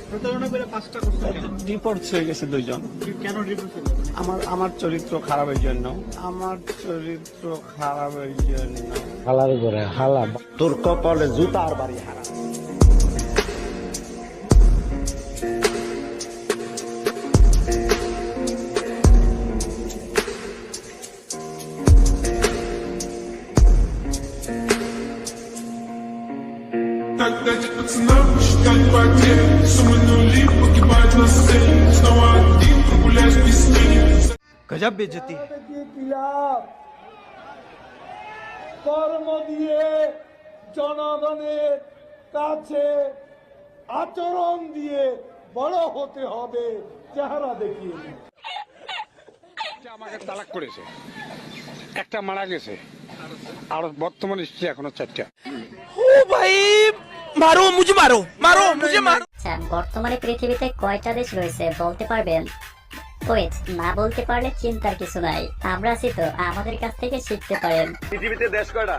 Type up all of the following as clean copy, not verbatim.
প্রতারণা করে 5টা করতে ডিপোর্ট হয়ে গেছে দুইজন। কেন ডিভোর্স হলো? আমার চরিত্র খারাপের জন্য। হালার করে হালা তোর কপালে জুতার বাড়ি হারা। Так дать пацанам посчитать потери. Суммы нули погибают на сцене. Снова один прогуляюсь без тени. गजब बेइज्जती है। কর্ম দিয়ে জনগণের কাছে আচরণ দিয়ে বড় হতে হবে, চেহারা দেখিয়ে নয়। আমাকে তালাক করেছে, একটা মারা গেছে, আর বর্তমানে স্ত্রী এখনো 4টা। আচ্ছা, বর্তমানে পৃথিবীতে কয়টা দেশ রয়েছে বলতে পারবেন? ওয়েট, না বলতে পারলে চিন্তার কিছু নাই, আমরা আছি তো, আমাদের কাছ থেকে শিখতে পারেন। পৃথিবীতে দেশ কয়টা?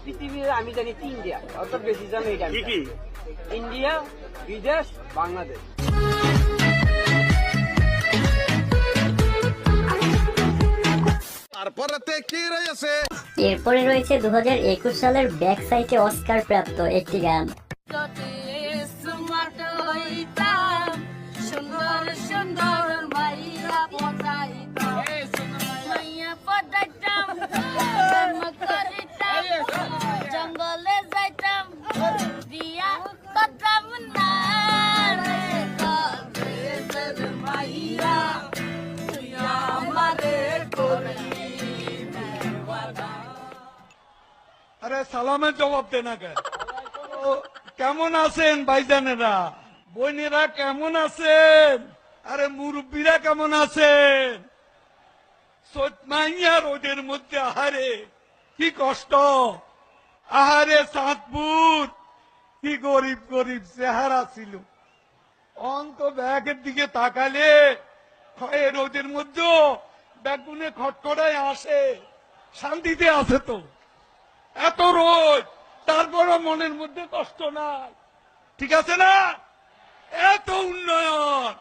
পৃথিবীর আমি জানি 3টা, অত বেশি জানি এটা। কি কি? ইন্ডিয়া, বিদেশ, বাংলাদেশ। এরপরে রয়েছে 2021 সালের ব্যাক সাইডে অস্কার প্রাপ্ত একটি গান। সুন্দর সুন্দর মাইয়া পজাইতাম, মাইয়া পজাইতাম, জঙ্গলে যাইতাম, দিয়া করতাম না রে কাজের মাইয়া, তুই আমারে করলি বেওয়াদা। আরে সালামের জবাব দে না কেন? কেমন আছেন ভাইজানেরা, বোনেরা কেমন আছেন? আরে মুরব্বীরা কেমন আছেন? মাইয়া রোদের মধ্যে আহারে কি কষ্ট, আহারে চাঁদপুর কি গরিব গরিব চেহারা ছিল। অন্ত ব্যাগের দিকে তাকালে হয় রোদের মধ্যে ব্যাগুনে খটখটায় আসে, শান্তিতে আছে তো। এত রোদ, তারপরও মনের মধ্যে কষ্ট নাই, ঠিক আছে না? এত উন্নয়ন।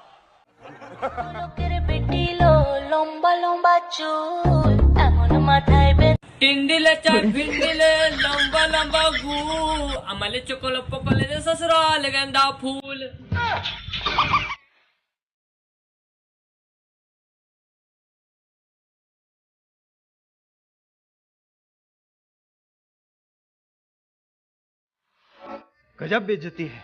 লোকের বেটিলো লম্বা লম্বা চুল, এমন মাথায় টিন্ডিলে চাট ভিন্ডিলে লম্বা লম্বা গুল, আমালে চকল পকলে দে সসুরাল গেন্দা ফুল। गजब बेइज्जती है।